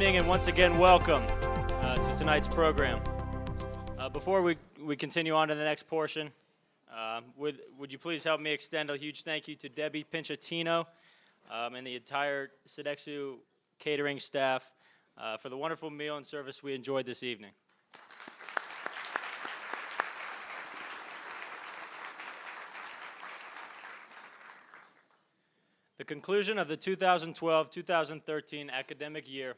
evening and once again welcome to tonight's program. Before we continue on to the next portion, would you please help me extend a huge thank you to Debbie Pinchatino and the entire Sodexo catering staff for the wonderful meal and service we enjoyed this evening. The conclusion of the 2012-2013 academic year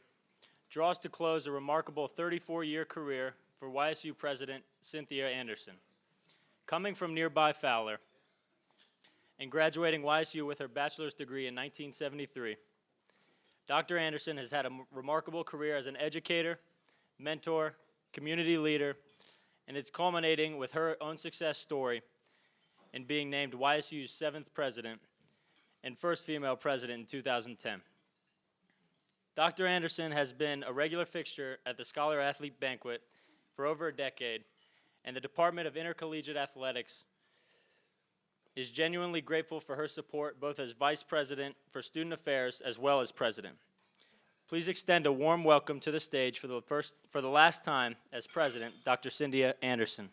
draws to close a remarkable 34-year career for YSU President Cynthia Anderson. Coming from nearby Fowler and graduating YSU with her bachelor's degree in 1973, Dr. Anderson has had a remarkable career as an educator, mentor, community leader, and it's culminating with her own success story in being named YSU's 7th president and first female president in 2010. Dr. Anderson has been a regular fixture at the Scholar-Athlete Banquet for over a decade, and the Department of Intercollegiate Athletics is genuinely grateful for her support both as Vice President for Student Affairs as well as President. Please extend a warm welcome to the stage for the last time as President, Dr. Cynthia Anderson.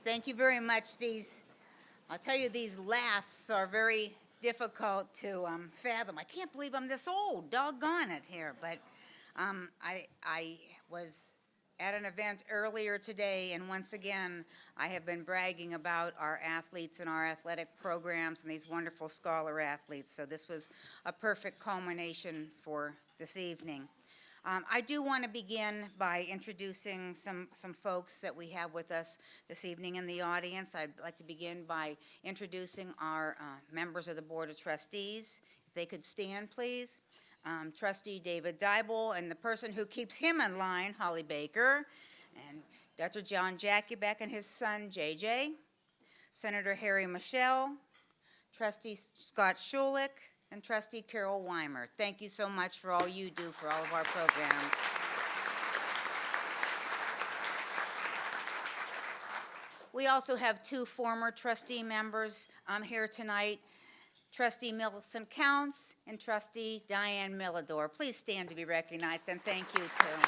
Thank you very much. I'll tell you, these lasts are very difficult to fathom. I can't believe I'm this old, doggone it here. But I was at an event earlier today, and once again, I have been bragging about our athletes and our athletic programs and these wonderful scholar athletes. So this was a perfect culmination for this evening. I do want to begin by introducing some folks that we have with us this evening in the audience. I'd like to begin by introducing our members of the Board of Trustees. If they could stand, please. Trustee David Dybel, and the person who keeps him in line, Holly Baker, and Dr. John Jakubec and his son, JJ, Senator Harry Michel, Trustee Scott Schulich, and Trustee Carol Weimer. Thank you so much for all you do for all of our programs. We also have two former trustee members here tonight, Trustee Millicent Counts and Trustee Diane Millador. Please stand to be recognized, and thank you too.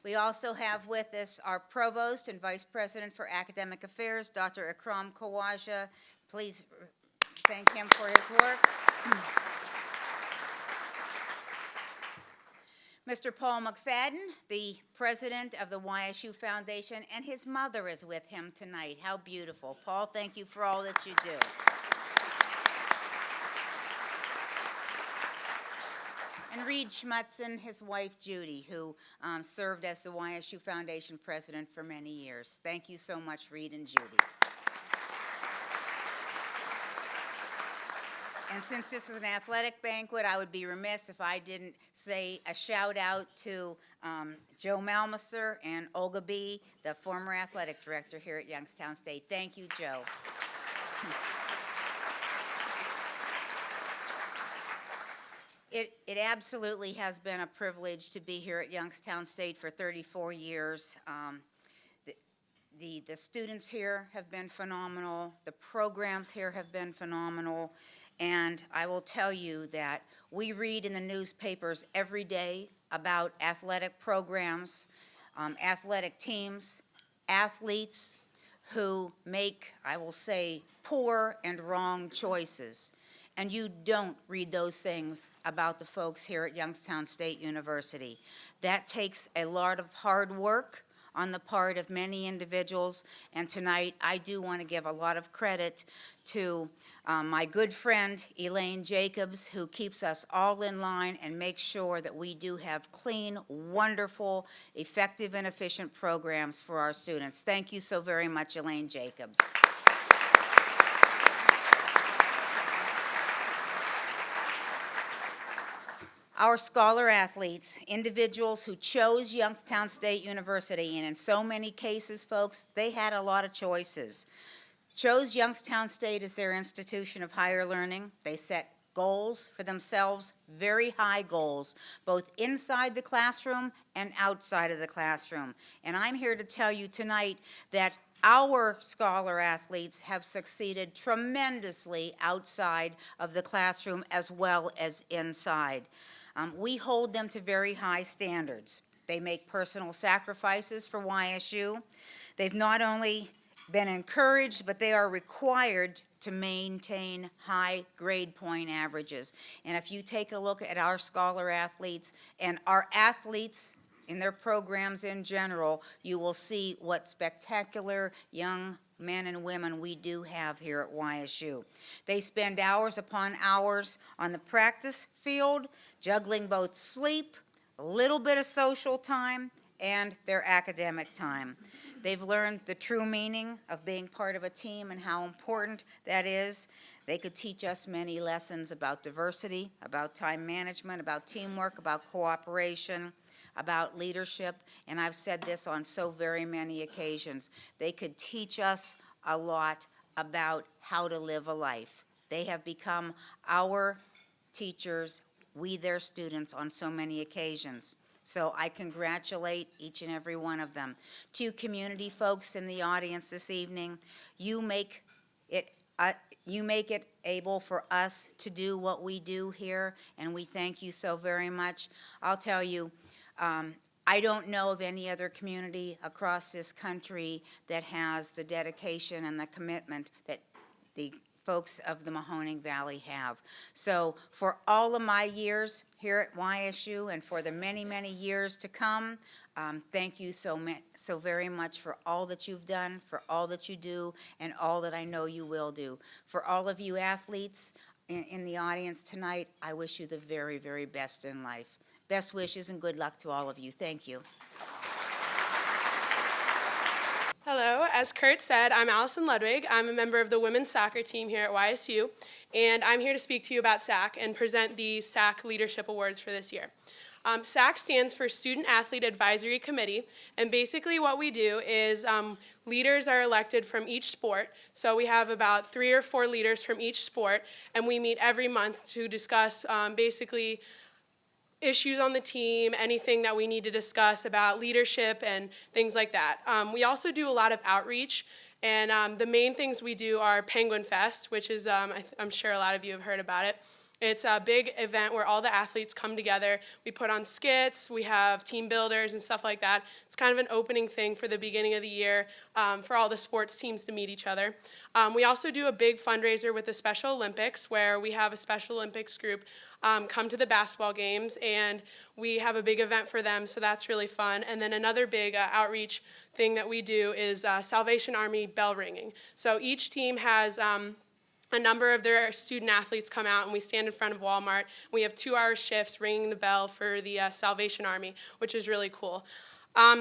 We also have with us our Provost and Vice President for Academic Affairs, Dr. Akram Khawaja. Please thank him for his work. Mr. Paul McFadden, the President of the YSU Foundation, and his mother is with him tonight. How beautiful. Paul, thank you for all that you do. And Reed Schmutzen, his wife Judy, who served as the YSU Foundation president for many years. Thank you so much, Reed and Judy. And since this is an athletic banquet, I would be remiss if I didn't say a shout out to Joe Malmaser and Olga B., the former athletic director here at Youngstown State. Thank you, Joe. It absolutely has been a privilege to be here at Youngstown State for 34 years. The students here have been phenomenal. The programs here have been phenomenal. And I will tell you that we read in the newspapers every day about athletic programs, athletic teams, athletes who make, I will say, poor and wrong choices. And you don't read those things about the folks here at Youngstown State University. That takes a lot of hard work on the part of many individuals, and tonight I do want to give a lot of credit to my good friend Elaine Jacobs, who keeps us all in line and makes sure that we do have clean, wonderful, effective, and efficient programs for our students. Thank you so very much, Elaine Jacobs. Our scholar athletes, individuals who chose Youngstown State University, and in so many cases, folks, they had a lot of choices, chose Youngstown State as their institution of higher learning. They set goals for themselves, very high goals, both inside the classroom and outside of the classroom. And I'm here to tell you tonight that our scholar athletes have succeeded tremendously outside of the classroom as well as inside. We hold them to very high standards. They make personal sacrifices for YSU. They've not only been encouraged, but they are required to maintain high grade point averages. And if you take a look at our scholar athletes and our athletes in their programs in general, you will see what spectacular young men and women we do have here at YSU. They spend hours upon hours on the practice field, juggling both sleep, a little bit of social time, and their academic time. They've learned the true meaning of being part of a team and how important that is. They could teach us many lessons about diversity, about time management, about teamwork, about cooperation, about leadership, and I've said this on so very many occasions. They could teach us a lot about how to live a life. They have become our teachers, we their students on so many occasions. So I congratulate each and every one of them. To you community folks in the audience this evening, you make it able for us to do what we do here, and we thank you so very much. I'll tell you, I don't know of any other community across this country that has the dedication and the commitment that the folks of the Mahoning Valley have. So for all of my years here at YSU and for the many, many years to come, thank you so very much for all that you've done, for all that you do, and all that I know you will do. For all of you athletes in the audience tonight, I wish you the very, very best in life. Best wishes and good luck to all of you. Thank you. Hello, as Kurt said, I'm Allison Ludwig. I'm a member of the women's soccer team here at YSU, and I'm here to speak to you about SAC and present the SAC Leadership Awards for this year. SAC stands for Student Athlete Advisory Committee, and basically what we do is leaders are elected from each sport. So we have about 3 or 4 leaders from each sport, and we meet every month to discuss basically issues on the team, anything that we need to discuss about leadership and things like that. We also do a lot of outreach, and the main things we do are Penguin Fest, which is, I'm sure a lot of you have heard about it. It's a big event where all the athletes come together. We put on skits, we have team builders and stuff like that. It's kind of an opening thing for the beginning of the year for all the sports teams to meet each other. We also do a big fundraiser with the Special Olympics, where we have a Special Olympics group come to the basketball games, and we have a big event for them, so that's really fun. And then another big outreach thing that we do is Salvation Army bell ringing. So each team has a number of their student athletes come out, and we stand in front of Walmart. We have 2-hour shifts ringing the bell for the Salvation Army, which is really cool.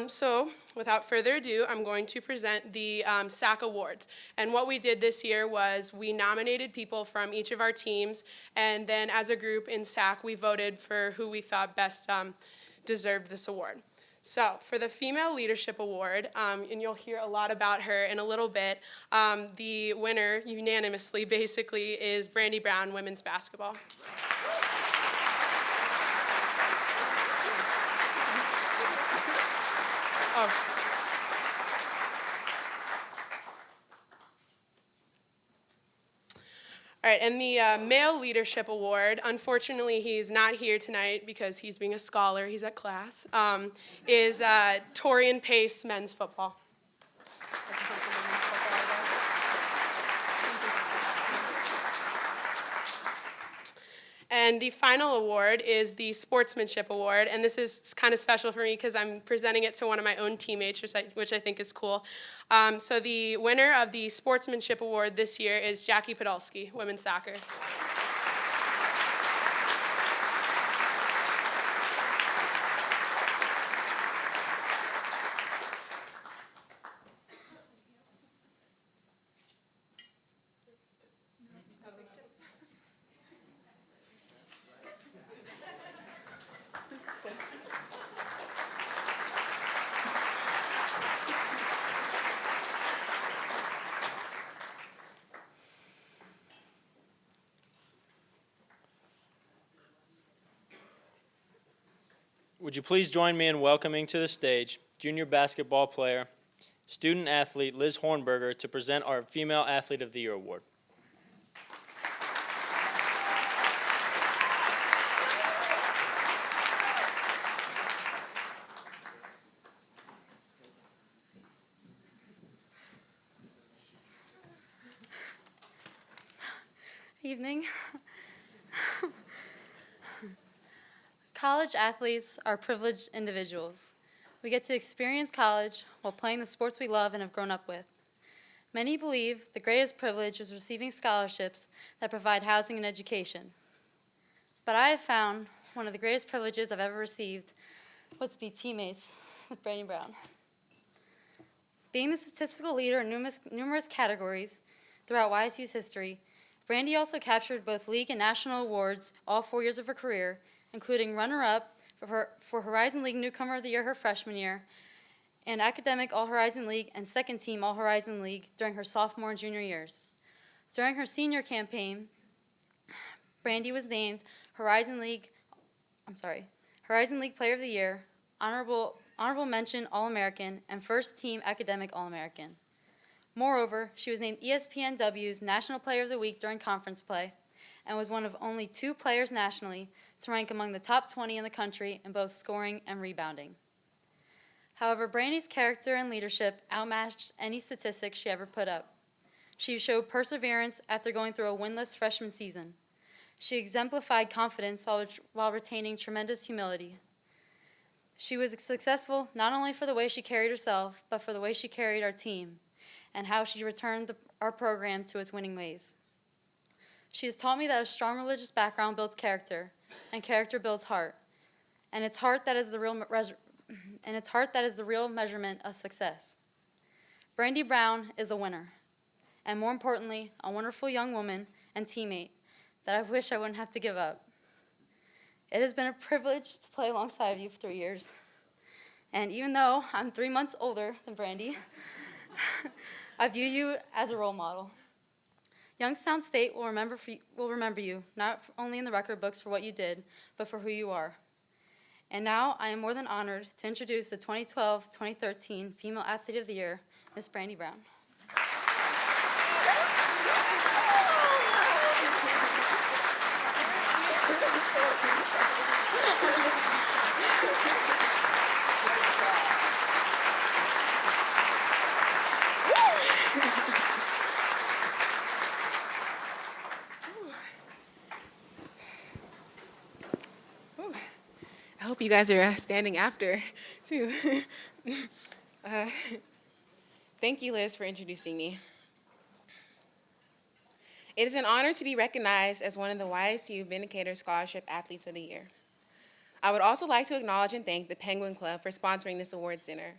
So without further ado, I'm going to present the SAC Awards. And what we did this year was we nominated people from each of our teams, and then as a group in SAC, we voted for who we thought best deserved this award. So for the Female Leadership Award, and you'll hear a lot about her in a little bit, the winner unanimously basically is Brandy Brown, women's basketball. Oh. All right, and the Male Leadership Award, unfortunately he's not here tonight because he's being a scholar, he's at class, is Torian Pace, men's football. And the final award is the Sportsmanship Award, and this is kind of special for me because I'm presenting it to one of my own teammates, which I think is cool. So the winner of the Sportsmanship Award this year is Jackie Podolsky, women's soccer. Would you please join me in welcoming to the stage junior basketball player, student athlete Liz Hornberger to present our Female Athlete of the Year award. Evening. College athletes are privileged individuals. We get to experience college while playing the sports we love and have grown up with. Many believe the greatest privilege is receiving scholarships that provide housing and education. But I have found one of the greatest privileges I've ever received was to be teammates with Brandy Brown. Being the statistical leader in numerous categories throughout YSU's history, Brandy also captured both league and national awards all 4 years of her career, including runner-up for Horizon League Newcomer of the Year her freshman year, and Academic All-Horizon League and second team All-Horizon League during her sophomore and junior years. During her senior campaign, Brandy was named Horizon League Player of the Year, honorable mention All-American, and first team Academic All-American. Moreover, she was named ESPNW's National Player of the Week during conference play and was one of only 2 players nationally to rank among the top 20 in the country in both scoring and rebounding. However, Brandy's character and leadership outmatched any statistics she ever put up. She showed perseverance after going through a winless freshman season. She exemplified confidence while retaining tremendous humility. She was successful not only for the way she carried herself, but for the way she carried our team and how she returned our program to its winning ways. She has taught me that a strong religious background builds character, and character builds heart, and it's heart that is the real measurement of success. Brandy Brown is a winner, and more importantly, a wonderful young woman and teammate that I wish I wouldn't have to give up. It has been a privilege to play alongside of you for 3 years, and even though I'm 3 months older than Brandy, I view you as a role model. Youngstown State will remember you, not only in the record books for what you did, but for who you are. And now I am more than honored to introduce the 2012-2013 Female Athlete of the Year, Miss Brandy Brown. I hope you guys are standing after, too. Thank you, Liz, for introducing me. It is an honor to be recognized as one of the YSU Vindicator Scholarship Athletes of the Year. I would also like to acknowledge and thank the Penguin Club for sponsoring this awards dinner,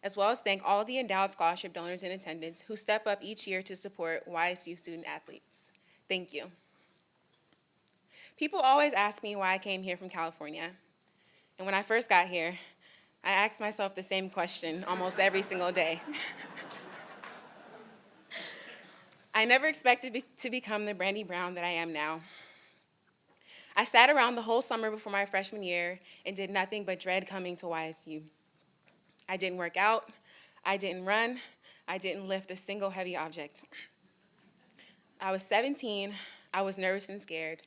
as well as thank all of the endowed scholarship donors in attendance who step up each year to support YSU student athletes. Thank you. People always ask me why I came here from California. And when I first got here, I asked myself the same question almost every single day. I never expected to become the Brandy Brown that I am now. I sat around the whole summer before my freshman year and did nothing but dread coming to YSU. I didn't work out, I didn't run, I didn't lift a single heavy object. I was 17, I was nervous and scared,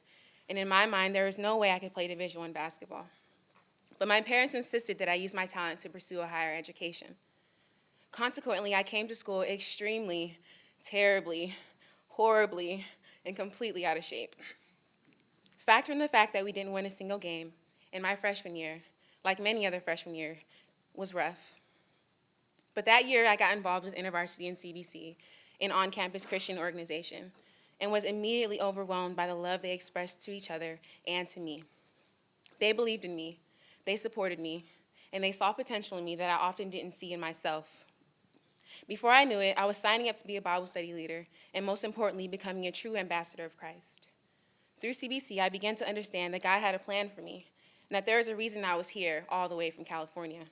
and in my mind, there was no way I could play Division I basketball. But my parents insisted that I use my talent to pursue a higher education. Consequently, I came to school extremely, terribly, horribly, and completely out of shape. Factor in the fact that we didn't win a single game in my freshman year, like many other freshman years, was rough. But that year, I got involved with InterVarsity and CBC, an on-campus Christian organization, and was immediately overwhelmed by the love they expressed to each other and to me. They believed in me. They supported me, and they saw potential in me that I often didn't see in myself. Before I knew it, I was signing up to be a Bible study leader, and most importantly, becoming a true ambassador of Christ. Through CBC, I began to understand that God had a plan for me, and that there was a reason I was here all the way from California.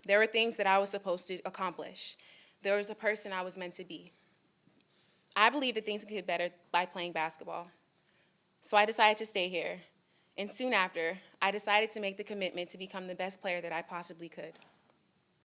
There were things that I was supposed to accomplish. There was a person I was meant to be. I believed that things could get better by playing basketball. So I decided to stay here. And soon after, I decided to make the commitment to become the best player that I possibly could.